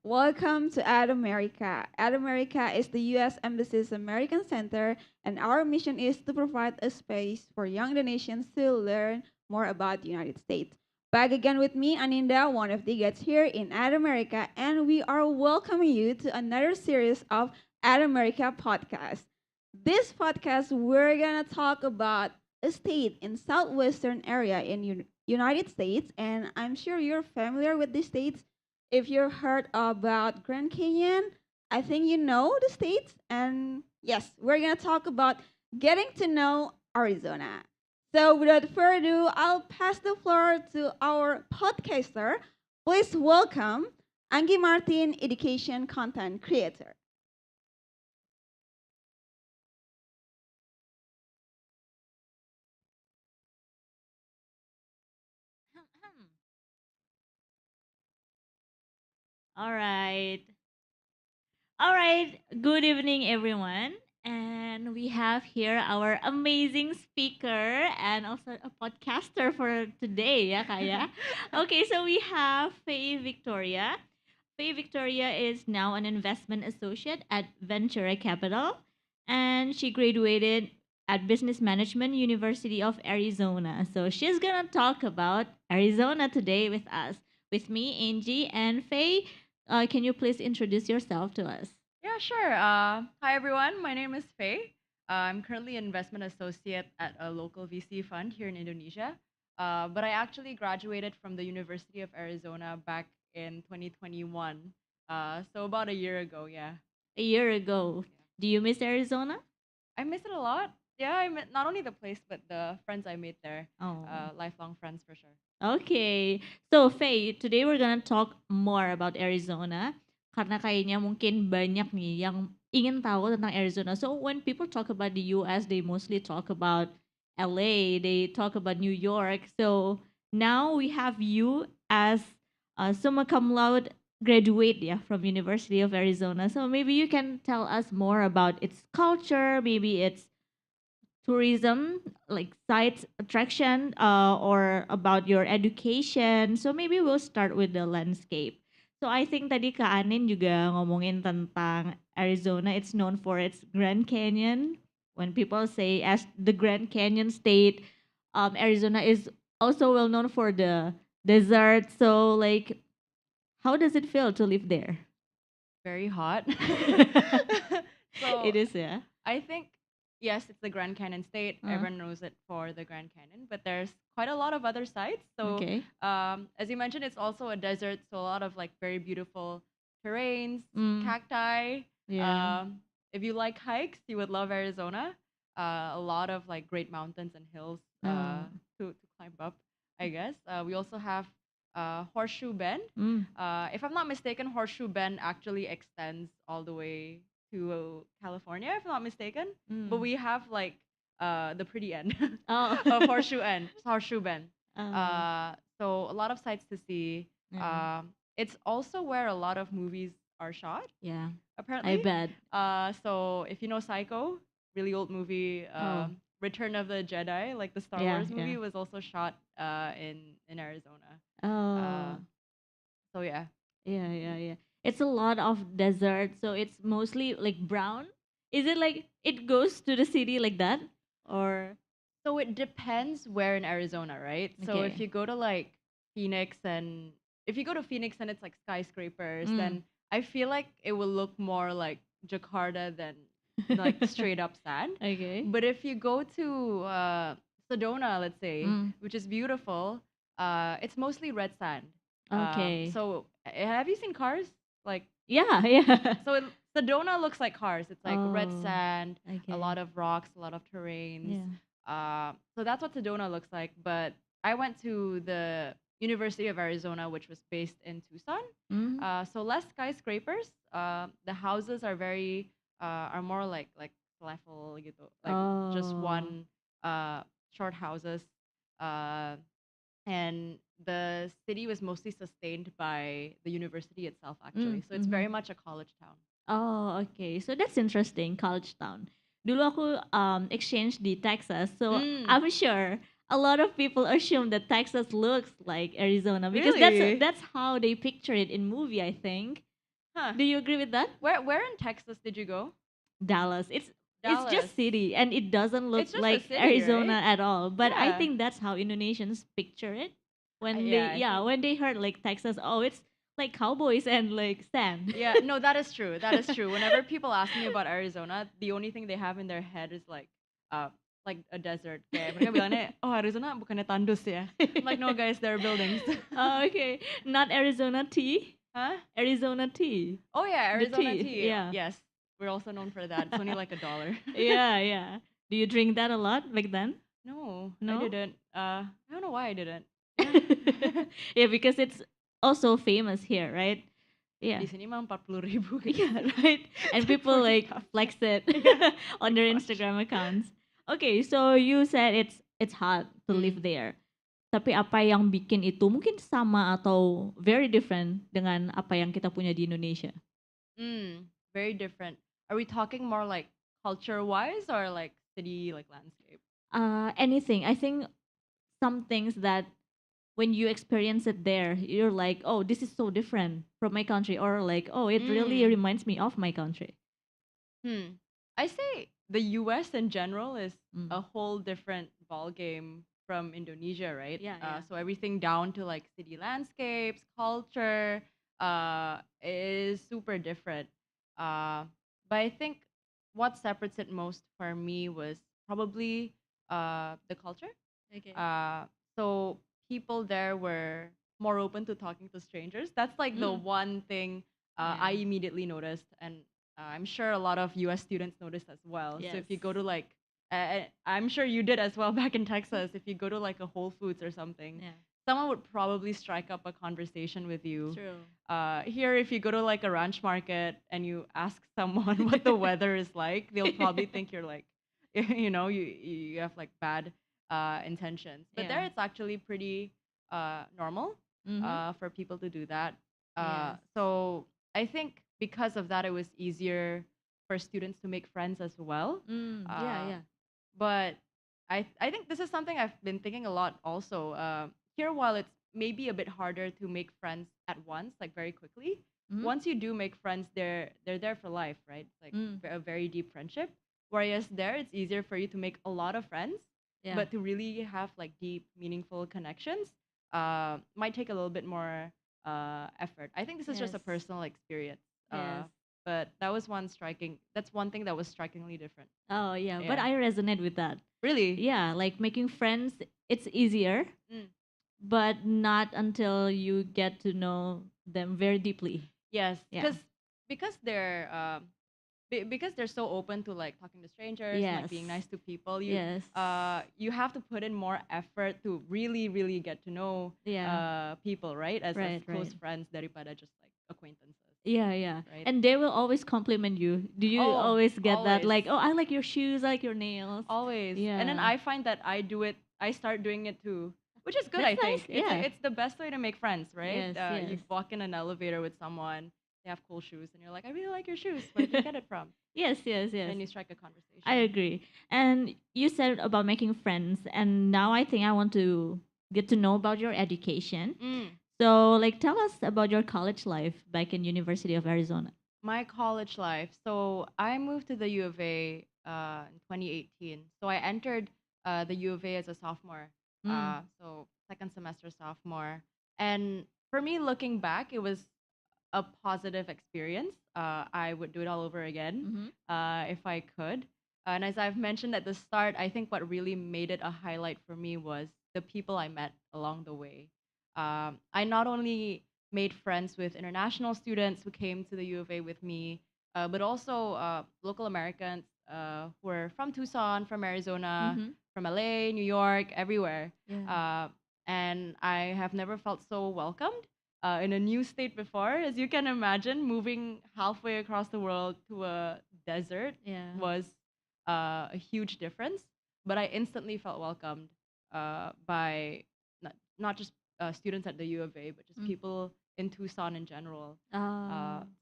Welcome to Ad America. Ad America is the U.S. Embassy's American Center, and our mission is to provide a space for young nations to learn more about the United States. Back again with me, Aninda, one of the guests here in Ad America, and we are welcoming you to another series of Ad America podcast. This podcast, we're gonna talk about a state in southwestern area in United States, and I'm sure you're familiar with these states if you've heard about Grand Canyon. I think you know the states. And yes, we're going to talk about getting to know Arizona. So without further ado, I'll pass the floor to our podcaster. Please welcome Angie Martin, education content creator. All right. All right. Good evening, everyone. And we have here our amazing speaker and also a podcaster for today, yeah, Kaya? Okay, so we have Faye Victoria. Faye Victoria is now an investment associate at Ventura Capital, and she graduated at Business Management University of Arizona. So she's gonna talk about Arizona today with us, with me, Angie, and Faye. Can you please introduce yourself to us? Yeah, sure. Hi, everyone. My name is Faye. I'm currently an investment associate at a local VC fund here in Indonesia. But I actually graduated from the University of Arizona back in 2021. So about a year ago, yeah. A year ago. Yeah. Do you miss Arizona? I miss it a lot. Yeah, I met not only the place, but the friends I made there. Oh. Lifelong friends for sure. Okay. So, Faye, today we're gonna talk more about Arizona. Karena kayaknya mungkin banyak nih yang ingin tahu tentang Arizona. So, when people talk about the US, they mostly talk about LA, they talk about New York. So, now we have you as a summa cum laude graduate, yeah, from University of Arizona. So, maybe you can tell us more about its culture, maybe its tourism, like sites, attraction, or about your education. So maybe we'll start with the landscape. So I think tadi Kak Anin juga ngomongin tentang Arizona. It's known for its Grand Canyon. When people say as the Grand Canyon state, Arizona is also well known for the desert. So like, how does it feel to live there? Very hot. So It is, yeah. I think yes, it's the Grand Canyon State. Uh, Everyone knows it for the Grand Canyon, but there's quite a lot of other sites. So, okay. as you mentioned, it's also a desert, so a lot of like very beautiful terrains, Mm, cacti. yeah. If you like hikes, you would love Arizona. A lot of like great mountains and hills Oh. to climb up. I guess we also have Horseshoe Bend. Mm. If I'm not mistaken, Horseshoe Bend actually extends all the way to California, if I'm not mistaken. But Mm. we have like the pretty end Oh. of Horseshoe Bend. Oh. So a lot of sights to see. Yeah. It's also where a lot of movies are shot, Yeah. I apparently. bet. So if you know Psycho, really old movie, Oh. Return of the Jedi, like the Star Yeah. Wars Yeah. movie, was also shot in Arizona. Uh, Oh. so yeah. Yeah. Yeah. Yeah. It's a lot of desert, so it's mostly like brown. Is it like it goes to the city like that, or So it depends where in Arizona, right? So if okay? you go to like Phoenix and if you go to Phoenix and it's like skyscrapers, Mm. then I feel like it will look more like Jakarta than like straight up sand. Okay. But if you go to Sedona, let's say, Mm. which is beautiful, it's mostly red sand. Okay. So have you seen Cars? Like Yeah. Yeah. so Sedona looks like Cars. It's like red Oh. sand, a Okay. lot of rocks, a lot of terrains. Yeah. So that's what Sedona looks like. But I went to the University of Arizona, which was based in Tucson. Mm. So less skyscrapers. The houses are very are more like level gitu, like just Oh. one short houses. Uh, and the city was mostly sustained by the university itself, Mm. actually. So it's Mm-hmm. very much a college town. Oh, okay. So that's interesting, college town. Dulu aku exchange di Texas, so Mm, I'm sure a lot of people assume that Texas looks like Arizona because really? that's how they picture it in movie, I think. Huh. Do you agree with that? Where in Texas did you go? Dallas. It's Dallas. just city and it doesn't look It's just a like city, Arizona right? at all. But I Yeah. think that's how Indonesians picture it Yeah, I think. when they heard like Texas, oh, it's like cowboys and like sand. Yeah, no, that is true. That is true. Whenever people ask me about Arizona, the only thing they have in their head is uh like a desert. Kayak mereka bilangnya, "Oh, Arizona bukannya tandus ya?" I'm like, "No, guys, there are buildings." Oh, okay, not Arizona tea. Huh? Arizona tea. Oh yeah, The Arizona tea, tea. yeah. Yes. We're also known for that. It's only like $1. Yeah, yeah. Do you drink that a lot back then? No, I No? didn't. I don't know why I didn't. Yeah. Yeah, because it's also famous here, right? Yeah. Di sini mah 40.000 Yeah, right. And It's like people like 40,000. flex it Yeah. on My their gosh. Instagram accounts. Okay, so you said it's hard to live Mm. there. Tapi apa yang bikin itu mungkin sama atau very different dengan apa yang kita punya di Indonesia? Very different. Are we talking more like culture wise or like city like landscape? Anything. I think some things that when you experience it there, you're like, oh, this is so different from my country, or like, oh, it really Mm. reminds me of my country. I say the US in general is Mm. a whole different ball game from Indonesia, right? Yeah, yeah. So everything down to like city landscapes, culture, is super different. Uh, but I think what separates it most for me was probably the culture. Okay. So people there were more open to talking to strangers. That's like the one thing I Yeah. immediately noticed, and I'm sure a lot of U.S. students noticed as well. So if you go to like, I'm sure you did as well back in Texas. If you go to like a Whole Foods or something, Yeah. someone would probably strike up a conversation with you. True. Here, if you go to like a ranch market and you ask someone what the weather is like, they'll probably think you're like, you have like bad intentions. But there, Yeah. it's actually pretty normal Mm-hmm. for people to do that. Yes. So I think because of that, it was easier for students to make friends as well. Yeah, yeah. But I think this is something I've been thinking a lot also. Here, while it's maybe a bit harder to make friends at once, like very quickly, Mhm. once you do make friends, they're there for life, right? Like a very deep friendship. Whereas there, it's easier for you to make a lot of friends, Yeah. but to really have like deep, meaningful connections, might take a little bit more effort. I think this is just a Yes. personal experience. Yes. But that was one striking. That's one thing that was strikingly different. Oh, yeah. But Yeah. I resonate with that. Really? Yeah, like making friends, it's easier, Mm. but not until you get to know them very deeply. Yes, Yeah. because they're because they're so open to like talking to strangers and like being Yes. nice to people. Yes. You have to put in more effort to really get to know Yeah. people, right? As Right, close right. friends daripada just like acquaintances. Yeah, yeah. Right. And they will always compliment you. Do you Oh, always get that? always. Like, oh, I like your shoes, I like your nails. Always. And then Yeah. I find that I start doing it too. Which is good, That's I think. nice, yeah. It's the best way to make friends, right? Yes, You yes. walk in an elevator with someone, they have cool shoes, and you're like, I really like your shoes. Where did you get it from? Yes, yes, yes. And you strike a conversation. I agree. And you said about making friends, and now I think I want to get to know about your education. So, like, tell us about your college life back in University of Arizona. My college life. So I moved to the U of A in 2018. So I entered the U of A as a sophomore. So second semester sophomore. And for me, looking back, it was a positive experience. I would do it all over again if I could. And as I've mentioned at the start, I think what really made it a highlight for me was the people I met along the way. I not only made friends with international students who came to the U of A with me, but also local Americans who are from Tucson, from Arizona, from LA, New York, everywhere. Yeah. And I have never felt so welcomed in a new state before. As you can imagine, moving halfway across the world to a desert Yeah. was a huge difference. But I instantly felt welcomed by not just students at the U of A, but just people in Tucson in general.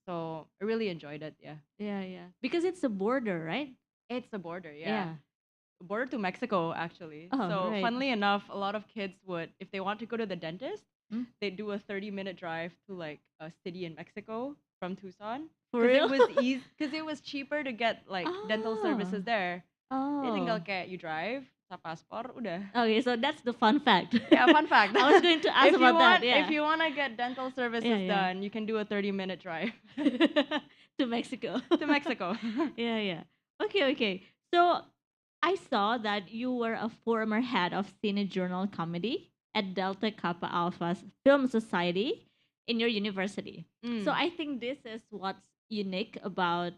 So I really enjoyed it. Yeah, Yeah, yeah. Because it's a border, right? it's the border. Yeah. Yeah. Border to Mexico, actually. Oh, So, right. funnily enough, a lot of kids would, if they want to go to the dentist, Mm. they'd do a 30-minute drive to like a city in Mexico from Tucson For because it real? was easy because it was cheaper to get like dental Oh. services there. Jadi tinggal Oh. kayak you drive, sa paspor, udah. Okay, so that's the fun fact. Yeah, fun fact. I was going to ask if you about that. want, Yeah. if you want to get dental services Yeah. done, you can do a 30-minute drive To Mexico. to Mexico. Yeah. Okay. So I saw that you were a former head of Cine Journal Comedy at Delta Kappa Alpha's Film Society in your university. So Mm. I think this is what's unique about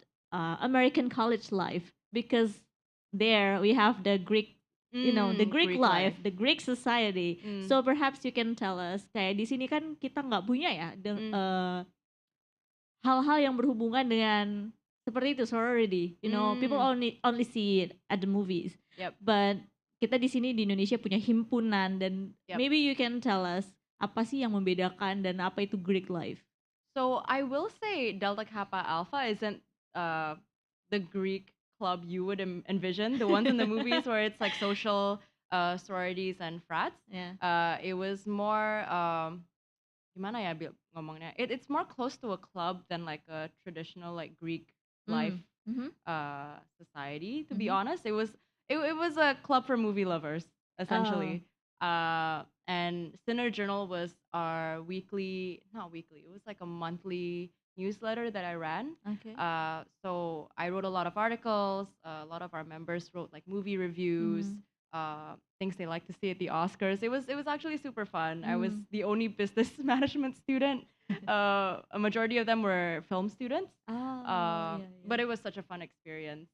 American college life because there we have the Greek, the Greek Greek life, life. the Greek society. Mm. So perhaps you can tell us, kayak di sini kan kita nggak punya ya hal-hal yang berhubungan dengan seperti itu sorority. People only see it at the movies. Yep. But kita di sini di Indonesia punya himpunan dan Yep. maybe you can tell us apa sih yang membedakan dan apa itu Greek life? So I will say Delta Kappa Alpha isn't the Greek club you would envision, the ones in the movies where it's like social sororities and frats. Yeah. It was more gimana ya ngomongnya? It's more close to a club than like a traditional like Greek life society. To be honest, it was a club for movie lovers essentially. And Sinner Journal was our not weekly, it was like a monthly newsletter that I ran. Okay. So I wrote a lot of articles. A lot of our members wrote like movie reviews, things they like to see at the Oscars. It was actually super fun. I was the only business management student. A majority of them were film students. But it was such a fun experience.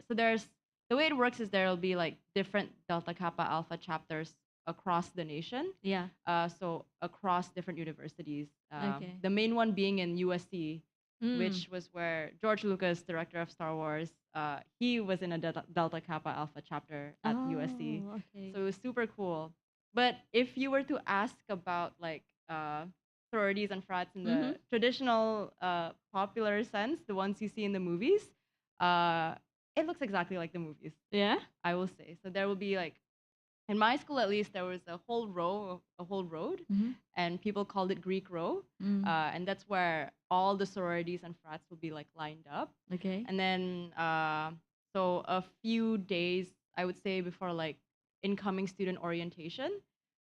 There's the way it works is there'll be like different Delta Kappa Alpha chapters across the nation. Yeah. So across different universities. Okay. The main one being in USC, which was where George Lucas, director of Star Wars, he was in a Delta Kappa Alpha chapter at USC. Okay. So it was super cool. But if you were to ask about like sororities and frats in the traditional popular sense, the ones you see in the movies, it looks exactly like the movies. Yeah. I will say. So there will be like, in my school at least, there was a whole road, and people called it Greek Row, and that's where all the sororities and frats will be like lined up. Okay. And then, so a few days, I would say, before like incoming student orientation,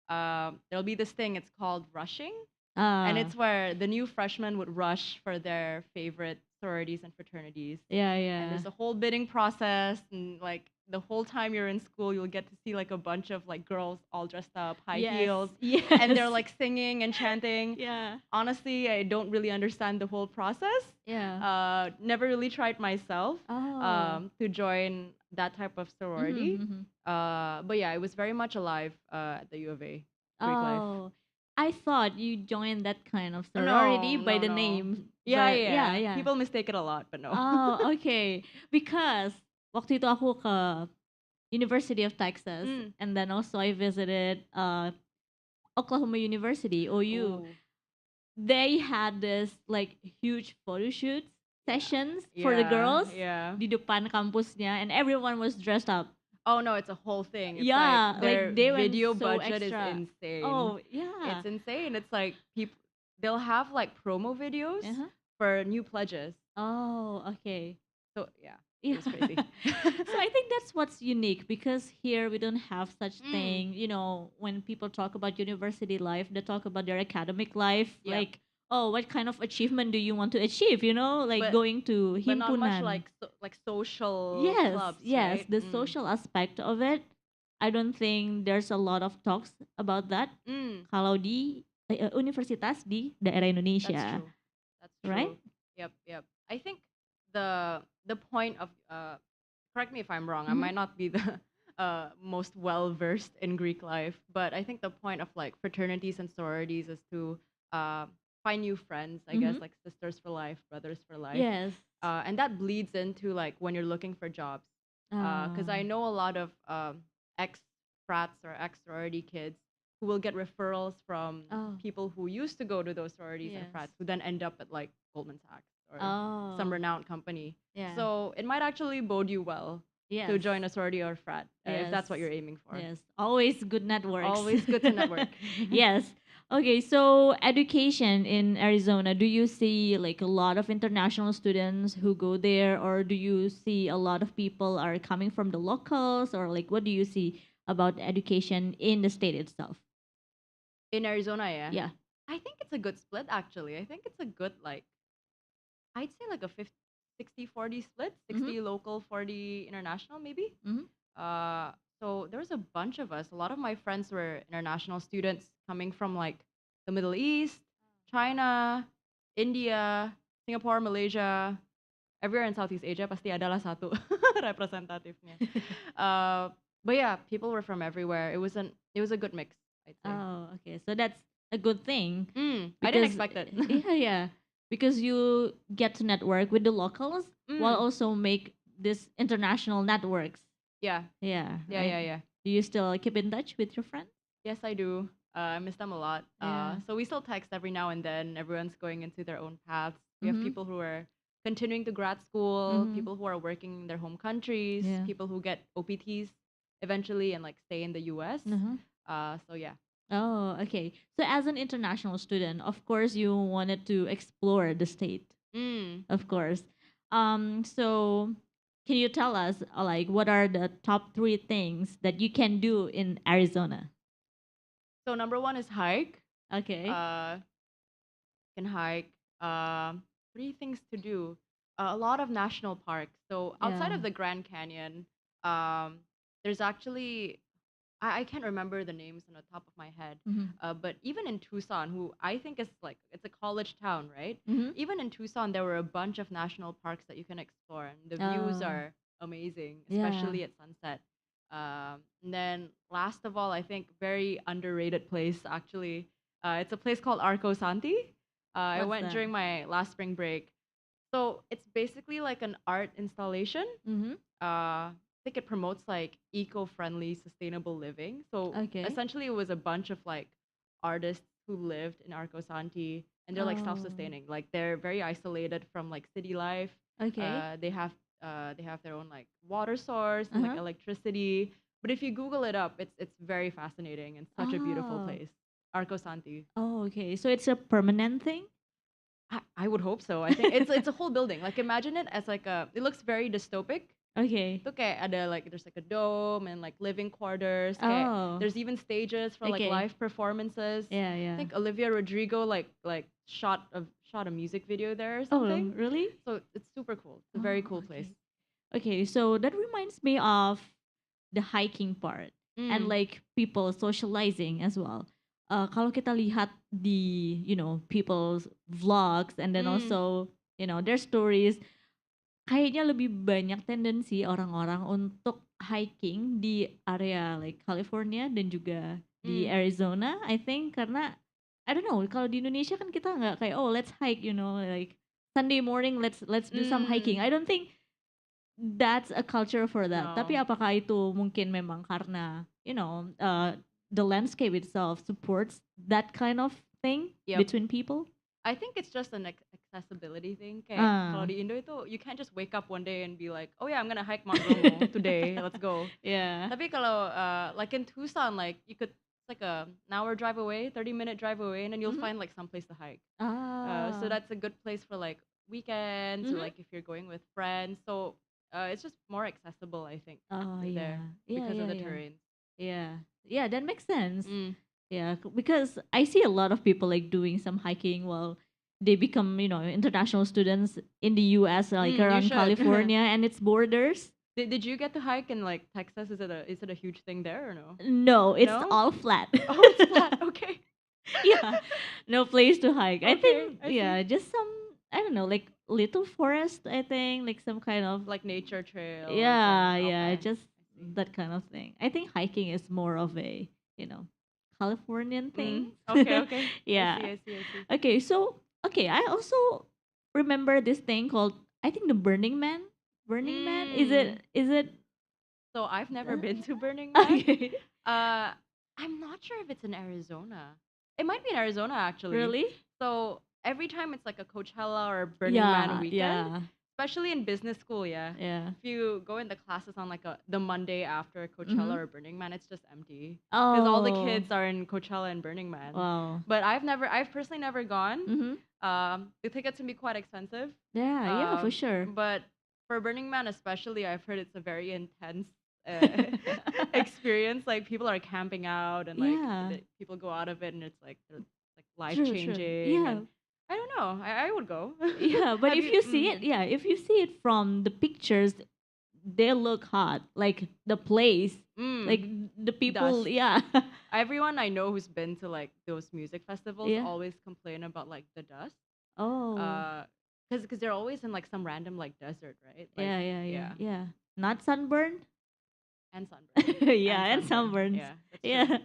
there'll be this thing. It's called rushing, and it's where the new freshmen would rush for their favorite sororities and fraternities. Yeah. And there's a whole bidding process, and like the whole time you're in school, you'll get to see like a bunch of like girls all dressed up, high heels, and they're like singing and chanting. Yeah. Honestly, I don't really understand the whole process. Yeah. Never really tried myself to join that type of sorority. But yeah, it was very much alive at the U of A. Greek life. I thought you joined that kind of sorority by the name. Yeah. People mistake it a lot, but no. Oh, okay. Because waktu itu aku ke University of Texas, and then also I visited Oklahoma University, OU. Ooh. They had this like huge photo shoot sessions for the girls di depan kampusnya, and everyone was dressed up. Oh no, it's a whole thing. It's Yeah, like their like they went video so budget extra. is insane. Oh yeah, It's insane. It's like they'll have like promo videos for new pledges. Oh, okay. So yeah, Yeah. it's crazy. So I think that's what's unique because here we don't have such thing. When people talk about university life, they talk about their academic life. Yep. Like, oh, what kind of achievement do you want to achieve? Like But- going to But not much himpunan. like social clubs. Yes, right? the social aspect of it. I don't think there's a lot of talks about that. Kalau di universitas di daerah Indonesia. That's true. Right? Yep. I think the point of correct me if I'm wrong. I might not be the most well versed in Greek life, but I think the point of like fraternities and sororities is to find new friends. I guess like sisters for life, brothers for life. Yes. And that bleeds into like when you're looking for jobs. Because I know a lot of ex frats or ex sorority kids who will get referrals from people who used to go to those sororities and Yes. frats who then end up at like Goldman Sachs or Oh. some renowned company. Yeah. So it might actually bode you well yes. to join a sorority or frat if that's what Yes. you're aiming for. Yes. Always good networks. Always good to network. Yes. Okay, so education in Arizona, do you see like a lot of international students who go there, or do you see a lot of people are coming from the locals, or like what do you see about education in the state itself? In Arizona, yeah. Yeah. I think it's a good split actually. I think it's a good like I'd say like a 50, 60-40 split, Mm-hmm. 60 local, 40 international maybe. Mm-hmm. Uh, so there was a bunch of us. A lot of my friends were international students coming from like the Middle East, China, India, Singapore, Malaysia, everywhere in Southeast Asia. Pasti adalah satu representatifnya. Uh, but yeah, people were from everywhere. It was a good mix, I'd say. Oh, okay. So that's a good thing I didn't because expect it. yeah, yeah, because you get to network with the locals while Mm, also make this international networks. yeah, Yeah, yeah, right. yeah, yeah. Do you still keep in touch with your friends? Yes, I do. I miss them a lot. Yeah. So we still text every now and then. Everyone's going into their own paths. We have Mm-hmm. people who are continuing to grad school, Mm-hmm. people who are working in their home countries, Yeah. people who get OPTs eventually and like stay in the US. Uh-huh. So yeah. Oh, okay. So as an international student, of course you wanted to explore the state, Mm. of course. So can you tell us like what are the top three things that you can do in Arizona? So number one is hike. Okay. Uh, can hike. Three things to do. A lot of national parks. So outside Yeah. of the Grand Canyon, um, there's actually I can't remember the names on the top of my head. Mm-hmm. But even in Tucson, who I think is like it's a college town, right? Mm-hmm. Even in Tucson, there were a bunch of national parks that you can explore, and the views Oh, are amazing, yeah. especially at sunset. And then last of all, I think very underrated place actually. It's a place called Arco Santi. I What's went that? during my last spring break. So it's basically like an art installation. Mm-hmm. I think it promotes like eco-friendly, sustainable living. So Okay. essentially, it was a bunch of like artists who lived in Arco Santi, and they're like Oh, self-sustaining. Like they're very isolated from like city life. okay. They have their own like water source and like Uh-huh. electricity. But if you Google it up, it's very fascinating and such a beautiful Oh. place. Arco Santi. Oh, okay. So it's a permanent thing? I would hope so. I think it's a whole building. Like imagine it as like a. It looks very dystopic. Okay. Itu kayak ada like there's like a dome and like living quarters. Kayak Oh, there's even stages for like okay. live performances. Yeah, I yeah. think Olivia Rodrigo like shot a music video there or Oh, something. really? So it's super cool. It's a very Oh, cool place. okay. Okay, so that reminds me of the hiking part and Mm. like people socializing as well. Kalau kita lihat di, people's vlogs and then Mm. also, their stories, kayaknya lebih banyak tendensi orang-orang untuk hiking di area like California dan juga di Mm. Arizona, I think karena I don't know, kalau di Indonesia kan kita nggak kayak oh let's hike, like Sunday morning let's do some hiking. Mm. I don't think that's a culture for that. Tapi No. apakah itu mungkin memang karena the landscape itself supports that kind of thing Yep. between people? I think it's just an accessibility thing. Kayak Ah, kalau di Indo itu you can't just wake up one day and be like, oh yeah, I'm gonna hike Mount Bromo today. Let's go. yeah. Tapi kalau like in Tucson, like you could it's like an hour drive away, 30-minute drive away, and then you'll Mhm. find like some place to hike. So Ah. that's a good place for like weekends or Mhm. like if you're going with friends. So it's just more accessible, I think, Oh there yeah. Yeah, because of yeah, the yeah. terrain. Yeah. Yeah, that makes sense. Mm. Yeah, because I see a lot of people like doing some hiking while they become, international students in the US, like You around should. California and its borders. Did you get to hike in like Texas? Is it a huge thing there or no? No, it's No? all flat. Oh, it's flat. Okay. Yeah, no place to hike. I Okay, think, I yeah, see. just some, I don't know, like little forest, I think, like some kind of, Like nature trails yeah, and yeah, okay. just I see. that kind of thing. I think hiking is more of a, Californian thing. Okay, okay. Yeah. I see. Okay, so okay, I also remember this thing called I think the Burning Man. Burning Man? Mm. Is it So I've never been to Burning Man. okay. Uh, I'm not sure if it's in Arizona. It might be in Arizona actually. Really? So every time it's like a Coachella or Burning Man Yeah, weekend, yeah. especially in business school, yeah. Yeah. If you go in the classes on like the Monday after Coachella Mm-hmm. or Burning Man, it's just empty because all the Oh, kids are in Coachella and Burning Man. wow. But I've personally never gone. Mm-hmm. The tickets can be quite expensive. Yeah, yeah, for sure. But for Burning Man especially, I've heard it's a very intense experience. Like people are camping out and like Yeah, people go out of it and it's like like life true, true. changing Yeah, and I don't know. I would go. yeah. But Have if you? you see it, yeah, if you see it from the pictures, they look hot. Like the place, like Mm, the people. dust. Yeah, Everyone I know who's been to like those music festivals yeah. always complain about like the dust. Oh, Uh, because they're always in like some random like desert, right? Like yeah, yeah, yeah, yeah, yeah. Not sunburned. and sunburn, Yeah, and and sunburn. sunburns. Yeah, that's true. Yeah,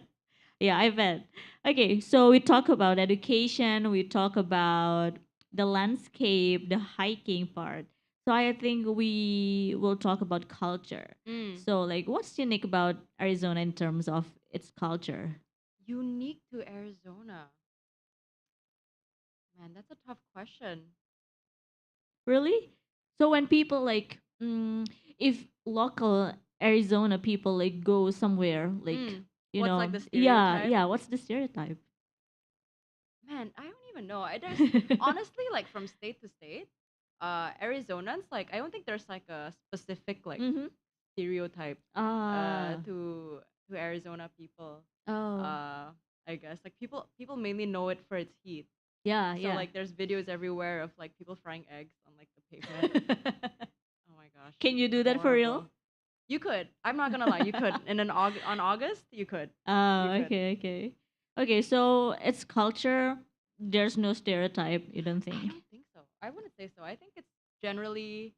yeah. I bet. Okay, so we talk about education. We talk about the landscape, the hiking part. So I think we will talk about culture. Mm. So like, what's unique about Arizona in terms of its culture? Unique to Arizona, man. That's a tough question. Really? So when people like, if local Arizona people like go somewhere, like, Mm. What's like the yeah, stereotype? yeah. What's the stereotype? Man, I don't even know. I there's honestly like from state to state, Arizonans like I don't think there's like a specific like Mm-hmm. stereotype Ah. to Arizona people. Oh. Uh, I guess like people mainly know it for its heat. Yeah, So yeah. like there's videos everywhere of like people frying eggs on like the pavement. Oh my gosh, Can you do that for real? horrible. You could. I'm not gonna lie. You could. In on August, you could. Oh, You could. okay, okay. Okay, so it's culture. There's no stereotype, you don't I think? don't think so. I wouldn't say so. I think it's generally.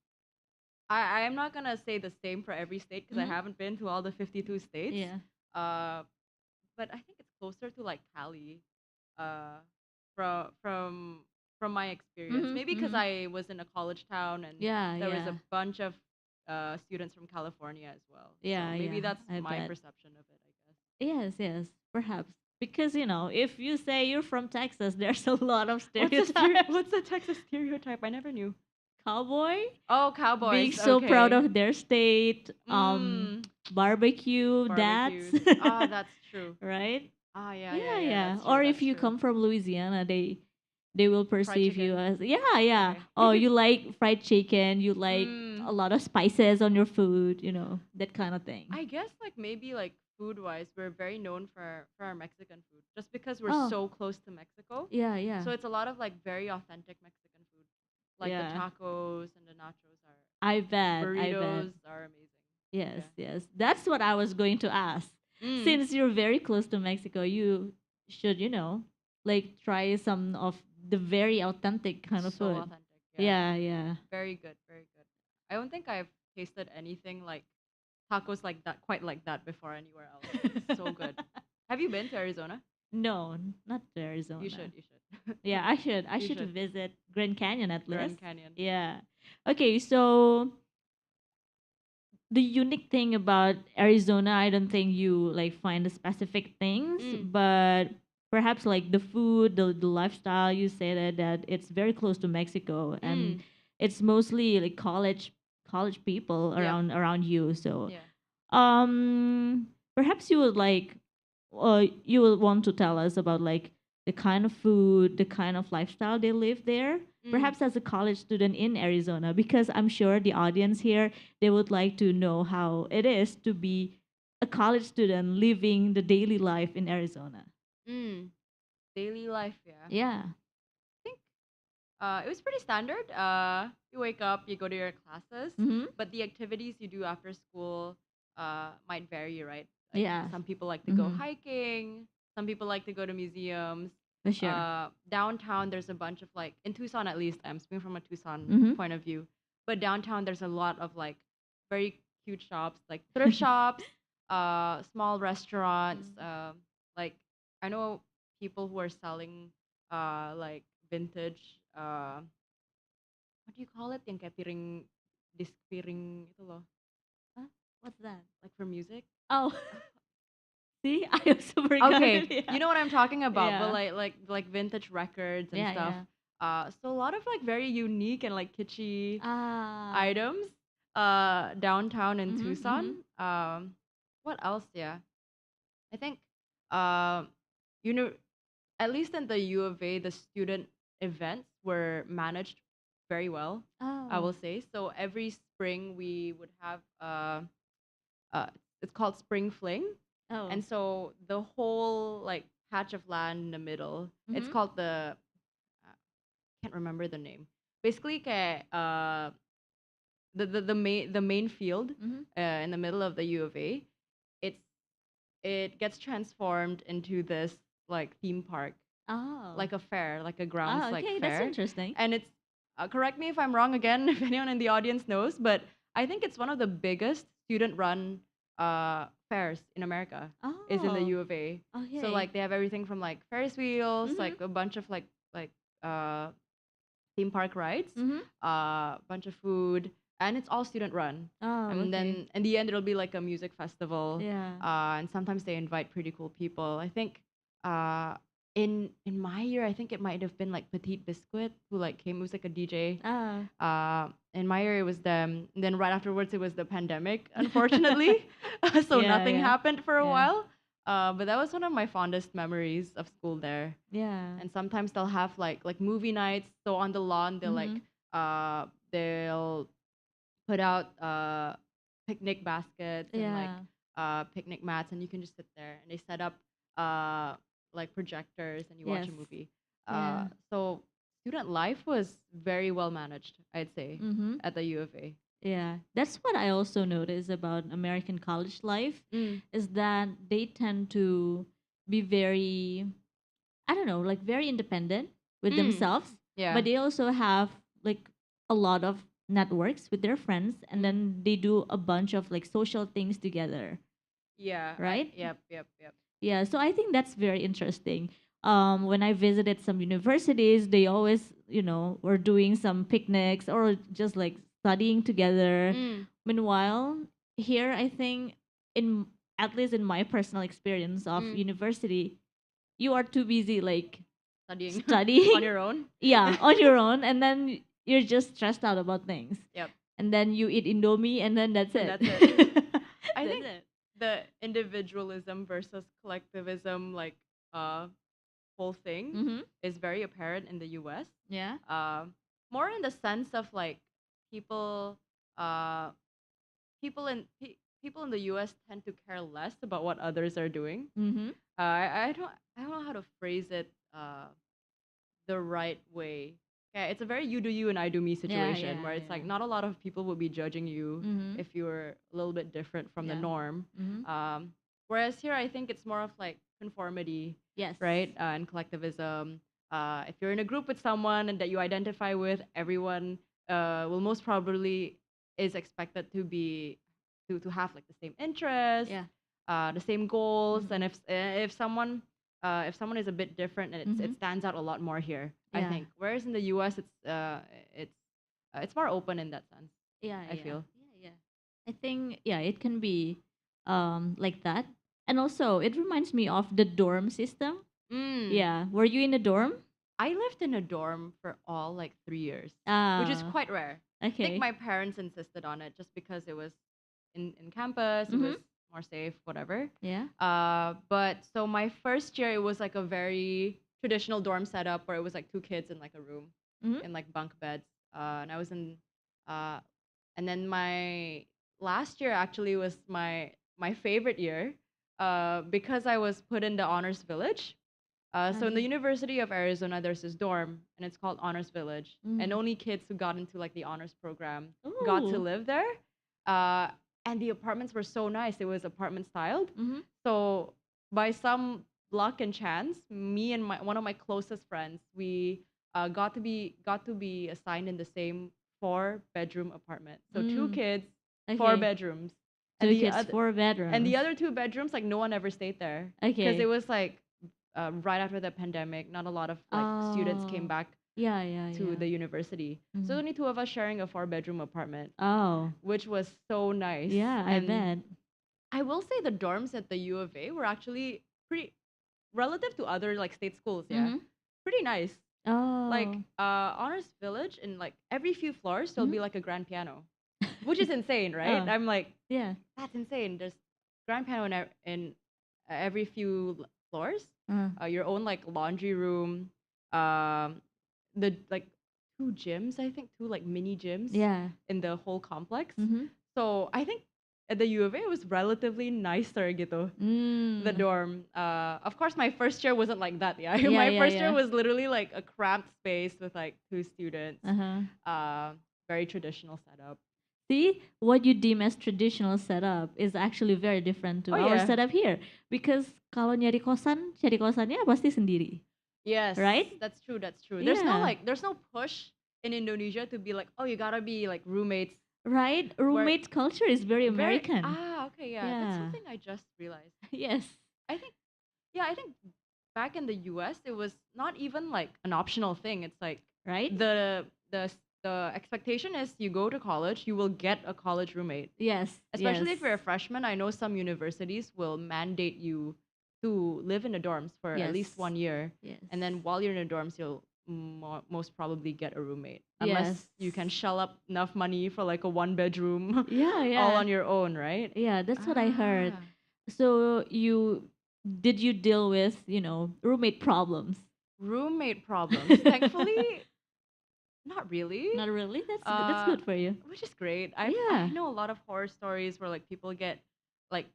I am not gonna say the same for every state because I Mm-hmm. haven't been to all the 52 states. Yeah. Uh, but I think it's closer to like Cali. Uh, from from my experience, Mm-hmm. maybe because Mm-hmm. I was in a college town and Yeah, there was yeah. a bunch of students from California as well. So Yeah, maybe yeah. that's I my bet. perception of it. I guess. Yes, yes. Perhaps. Because, if you say you're from Texas, there's a lot of What's stereotypes. the Texas stereotype? I never knew. Cowboy Oh, being cowboys. so proud Okay. of their state, Mm, barbecue, that's barbecues. Ah, that's true. right? Ah, yeah, yeah, Yeah, yeah. yeah. That's true. Or if That's you true. come from Louisiana, they will Fried perceive you chicken. as yeah, yeah. Okay. Oh, you like fried chicken, you like mm, a lot of spices on your food, that kind of thing. I guess like maybe like food wise, we're very known for our Mexican food, just because we're Oh, so close to Mexico. yeah, yeah. So it's a lot of like very authentic Mexican food, like the Yeah. tacos and the nachos are I amazing. bet, I bet. Burritos are amazing. Yes, Yeah. yes. That's what I was going to ask. Mm, Since you're very close to Mexico, you should, like try some of the very authentic kind of so food. authentic. Yeah. Yeah, yeah. Very good. Very good. I don't think I've tasted anything like tacos like that, quite like that before anywhere else. It's so good. Have you been to Arizona? No, not to You Arizona. should. You should. Yeah, I should. I You should should. visit Grand Canyon at least. Grand Canyon. Yeah. Okay, so the unique thing about Arizona, I don't think you like find the specific things, Mm. but perhaps like the food, the lifestyle. You say that it's very close to Mexico, and Mm. it's mostly like college people Yep. around you. So Yeah. perhaps you would like, you will want to tell us about like the kind of food, the kind of lifestyle they live there. Mm. Perhaps as a college student in Arizona, because I'm sure the audience here, they would like to know how it is to be a college student living the daily life in Arizona. Mm. Daily life. Yeah. Yeah. Think it was pretty standard. You wake up, you go to your classes, Mm-hmm. but the activities you do after school might vary, right? Like Yeah. some people like to go Mm-hmm. hiking, some people like to go to museums. For sure. Downtown, there's a bunch of like in Tucson at least. I'm speaking from a Tucson Mm-hmm. point of view, but downtown there's a lot of like very cute shops, like thrift shops, small restaurants. Like I know people who are selling like vintage what do you call it? Yang kayak piring disc piring itu loh. Huh? What's that? Like for music. Oh, see, I also forgot Okay, it. Yeah. you know what I'm talking about, but Yeah. like vintage records and Yeah, stuff. yeah. So a lot of like very unique and like kitschy Ah. items downtown in Mhm, Tucson. mhm. What else? Yeah, I think uh, you know, at least in the U of A, the student events were managed very well. I Oh. will say so. Every spring we would have uh, it's called Spring Fling, Oh. and so the whole like patch of land in the middle, it's Mhm. called the can't remember the name. Basically, the main field Mhm. in the middle of the U of A, it's it gets transformed into this like theme park, Oh. like a fair, like a grounds Oh, like okay, that's fair, interesting. and it's correct me if I'm wrong again, if anyone in the audience knows, but I think it's one of the biggest student-run fairs in America is in the Oh, U of A. So okay. like they have everything from like Ferris wheels, Mhm. like a bunch of like uh theme park rides, Mhm. bunch of food, and it's all student run. Oh, And okay. then in the end, it'll be like a music festival, Yeah. and sometimes they invite pretty cool people. I think uh, in my year, I think it might have been like Petite Biscuit who like came. It was like a DJ. Ah. In my year, it was them. And then right afterwards, it was the pandemic, unfortunately. So Yeah, nothing yeah. happened for a Yeah. while. But that was one of my fondest memories of school there. Yeah. And sometimes they'll have like movie nights. So on the lawn, Mhm. they'll put out picnic baskets and like Yeah. picnic mats, and you can just sit there. And they set up uh like projectors, and you watch Yes. a movie. Yeah. So student life was very well managed, I'd say, Mhm. at the U of A. Yeah. That's what I also notice about American college life Mm. is that they tend to be very, I don't know, like very independent with Mm. themselves, Yeah. but they also have like a lot of networks with their friends, and Mm. then they do a bunch of like social things together, Yeah. right? Yep. Yeah, so I think that's very interesting. When I visited some universities, they always, were doing some picnics or just like studying together. Mm. Meanwhile, here, I think, in at least in my personal experience of Mm. university, you are too busy like Studying on studying, your own. yeah, on your own, and then you're just stressed out about things. Yep. And then you eat Indomie, and then that's And it. that's it. I That's think it. the individualism versus collectivism uh whole thing Mm-hmm. is very apparent in the US. Yeah. More in the sense of like people uh people in the US tend to care less about what others are doing. Mm-hmm. I don't know how to phrase it the right way. Yeah, it's a very you do you and I do me Yeah, situation yeah, where it's like yeah. not a lot of people will be judging you Mm-hmm. if you're a little bit different from the Yeah. norm. Mm-hmm. Whereas here, I think it's more of like conformity, Yes. right? And collectivism. If you're in a group with someone and that you identify with, everyone will most probably is expected to have like the same interests, Yeah. the same goals, Mm-hmm. and if someone is a bit different, and Mm-hmm. it stands out a lot more here, I Yeah. think. Whereas in the U.S., it's more open in that sense. Yeah, I yeah. feel. Yeah, yeah. I think yeah, it can be like that. And also it reminds me of the dorm system. Mm. Yeah. Were you in a dorm? I lived in a dorm for all like 3 years, which is Ah, quite rare. I think okay. my parents insisted on it just because it was in campus, it Mm-hmm. was more safe, whatever. Yeah. But so my first year, it was like a very traditional dorm setup where it was like two kids in like a room Mm-hmm. in like bunk beds. And I was in, uh, and then my last year actually was my favorite year, because I was put in the honors village. So in the Okay. University of Arizona, there's this dorm, and it's called Honors Village, and Mm. only kids who got into like the honors program got to Ooh. live there. Uh, and the apartments were so nice; it was apartment styled. Mm-hmm. So by some luck and chance, me and one of my closest friends, we got to be assigned in the same four-bedroom apartment. So two Mm. kids, four Okay. bedrooms, and Two the kids, other four and the bedrooms. other two bedrooms, like no one ever stayed there because it Okay. was like right after the pandemic. Not a lot of like students came Oh. back Yeah, yeah, to yeah. the university, so Mm-hmm. only two of us sharing a four-bedroom apartment, Oh. which was so nice. Yeah, I And bet. I will say the dorms at the U of A were actually pretty relative to other like state schools. Yeah, Mm-hmm. pretty nice. Like Oh. Honors Village, in like every few floors there'll Mhm. be like a grand piano, which is insane, right? Oh, I'm like, yeah. that's insane. There's grand piano in every few floors. Uh, Your own like laundry room, um, the like two gyms, I think two like mini gyms yeah. in the whole complex. Mhm. So I think at the U of A it was relatively nicer gitu, the Mm. dorm. Of course my first year wasn't like that. Yeah, Yeah, my yeah, first year yeah. was literally like a cramped space with like two students. Uh-huh. Uh, Very traditional setup. See, what you deem as traditional setup is actually very different to Oh our yeah. setup here. Because kalau nyari kosan, cari kosannya pasti sendiri, Yes, right? that's true. That's true. Yeah, There's no push in Indonesia to be like, oh, you gotta be like roommates. right? Where Roommate culture is very very American. okay, yeah, that's Yeah. something I just realized. Yes. I think I think back in the U.S. it was not even like an optional thing. It's like Right? the expectation is you go to college, you will get a college roommate. Yes. Yes. Especially if you're a freshman, I know some universities will mandate you to live in the dorms for at Yes. least 1 year, Yes. and then while you're in the dorms, you'll most probably get a roommate, Yes. unless you can shell up enough money for like a one bedroom, Yeah, all yeah. on your own, right? Yeah, that's what I heard. Ah, So did you deal with, roommate problems? roommate problems. Thankfully, not really. Not really. That's Uh, good for you. which is great. I Yeah. know a lot of horror stories where like people get like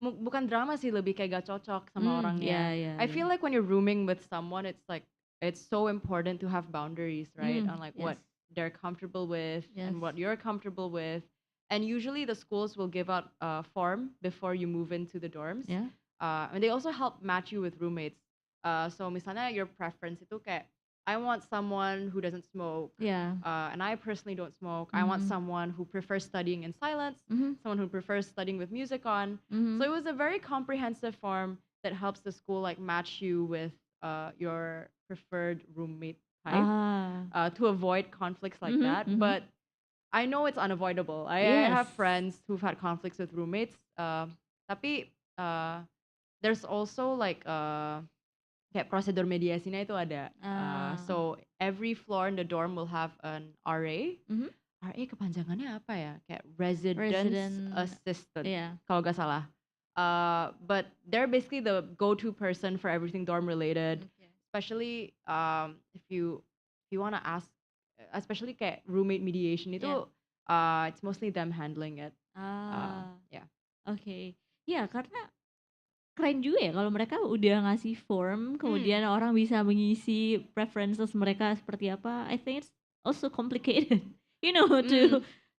bukan drama sih, lebih kayak gak cocok sama orangnya. Yeah, yeah, I yeah. feel like when you're rooming with someone, it's so important to have boundaries, right? On like Yes. what they're comfortable with Yes. and what you're comfortable with. And usually the schools will give out a form before you move into the dorms. Yeah. And they also help match you with roommates. So misalnya your preference itu kayak I want someone who doesn't smoke. Yeah. And I personally don't smoke. I want someone who prefers studying in silence, Mm-hmm. someone who prefers studying with music on. Mm-hmm. So it was a very comprehensive form that helps the school like match you with your preferred roommate type to avoid conflicts like Mm-hmm. that. Mm-hmm. But I know it's unavoidable. I Yes. have friends who've had conflicts with roommates. Tapi there's also like kayak prosedur mediasinya itu ada. So every floor in the dorm will have an RA. Mhm. RA kepanjangannya apa ya? Kayak residence Resident. assistant. Yeah. Kalau gak salah. But they're basically the go-to person for everything dorm related. Okay. Especially if you want to ask, especially kayak roommate mediation itu, it's mostly them handling it. Yeah. Oke. Ya, karena keren juga ya kalau mereka udah ngasih form, kemudian orang bisa mengisi preferences mereka seperti apa. I think it's also complicated,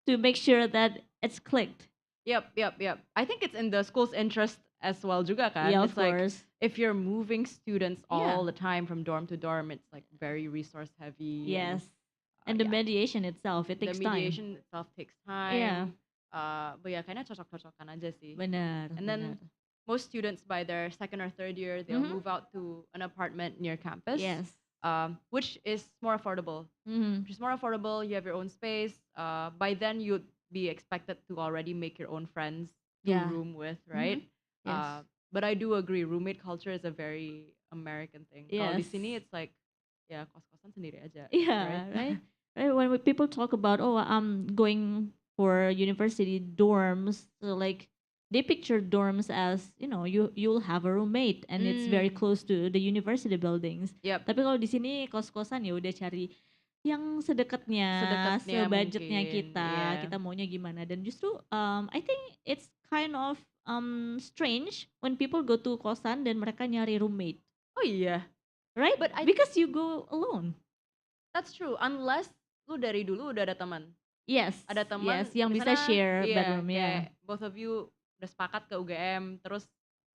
to make sure that it's clicked. Yep. I think it's in the school's interest as well juga kan. Yeah, It's of like course. if you're moving students all Yeah. the time from dorm to dorm, it's like very resource heavy. Yes. And the yeah. mediation itself, it takes The time. mediation itself takes time. Yeah. But yeah, kayaknya cocok-cocokan aja sih. Benar. And then most students by their second or third year, they'll move out to an apartment near campus. Yes. Which is more affordable. Mhm. Which is more affordable. You have your own space. By then you'd be expected to already make your own friends to Yeah. room with, right? Yes. But I do agree, roommate culture is a very American thing. Kalau di Yes. sini it's like, ya kos-kosan sendiri aja. Yeah, right? Right. When people talk about, I'm going for university dorms, so like they picture dorms as, you'll have a roommate and it's very close to the university buildings. Yep. Tapi kalau di sini kos-kosan ya udah cari yang sedekatnya, sebudgetnya mungkin, kita, yeah. kita maunya gimana. Dan justru I think it's kind of strange when people go to kosan dan mereka nyari roommate, Oh iya, right? But Because you go alone. that's true. Unless lu dari dulu udah ada teman. Yes. Ada teman. Yes, yang bisa misalnya, share iya, bedroom ya. kayak both of you udah sepakat ke UGM, terus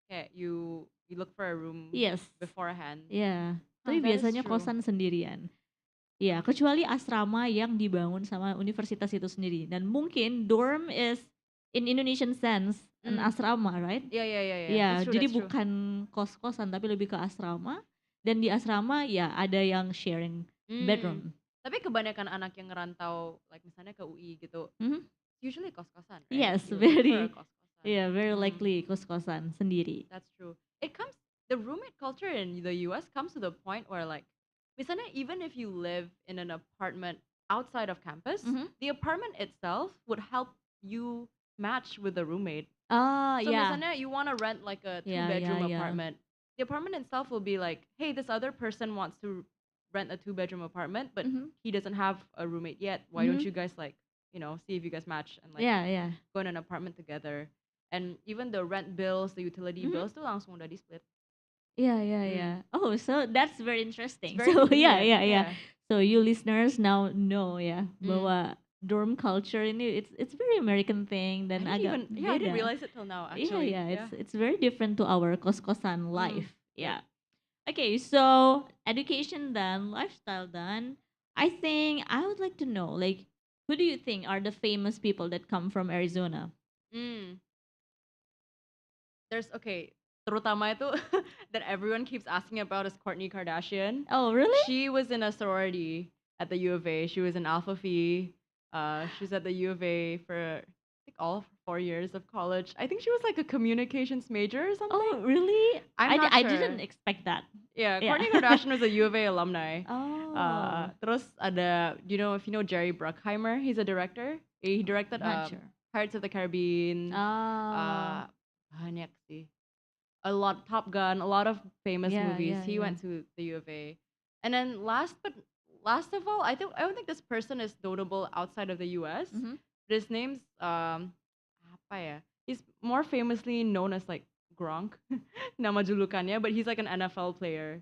kayak you look for a room Yes. beforehand. Ya. Tapi that is biasanya true. kosan sendirian. Ya, kecuali asrama yang dibangun sama universitas itu sendiri. Dan mungkin dorm is in Indonesian sense an asrama, right? Iya. Ya, That's true, jadi that's true. bukan kos-kosan tapi lebih ke asrama. Dan di asrama ya ada yang sharing bedroom. Tapi kebanyakan anak yang ngerantau, like misalnya ke UI gitu, usually kos-kosan, right? Yes, You look for a very. kos-kosan. Yeah, very likely kos-kosan sendiri. That's true. The roommate culture in the US comes to the point where like Misalnya, even if you live in an apartment outside of campus, Mhm. the apartment itself would help you match with the roommate. Oh, So yeah. misalnya you want to rent like a Yeah, yeah, two-bedroom yeah. apartment, the apartment itself will be like, hey, this other person wants to rent a two-bedroom apartment, but Mhm. he doesn't have a roommate yet. Why don't Mhm. you guys like, see if you guys match and like Yeah, yeah. go in an apartment together? And even the rent bills, the utility Mhm. bills, tuh langsung udah di split. Yeah, yeah, Mm. yeah. Oh, so that's very It's interesting. very So yeah, convenient. yeah, yeah. Yeah. So you listeners now know ya Mm. bahwa dorm culture ini it's very American thing I dan didn't agak even, yeah, I didn't beda. realize it till now Yeah, actually. yeah, Yeah. it's very different to our kos-kosan Mm. life. Yep. Yeah. Okay, so education done, lifestyle done. I think I would like to know, like, who do you think are the famous people that come from Arizona? Mm. There's okay, terutama itu that everyone keeps asking about is Kourtney Kardashian. Oh, really? She was in a sorority at the U of A. She was in Alpha Phi. She was at the U of A for I think all of 4 years of college. I think she was like a communications major or something. Oh, really? I'm not I sure. didn't expect that. Yeah, Yeah. Kourtney Kardashian was a U of A alumni. Oh, Terus ada, do you know if you know Jerry Bruckheimer? He's a director. He directed not sure. Pirates of the Caribbean. Oh, Banyak sih. A lot, Top Gun, a lot of famous yeah, movies. yeah, He yeah. went to the U of A. And then last of all, I don't think this person is notable outside of the US. Mhm. But his name's apa ya? He's more famously known as like Gronk. Nama julukannya, but he's like an NFL player,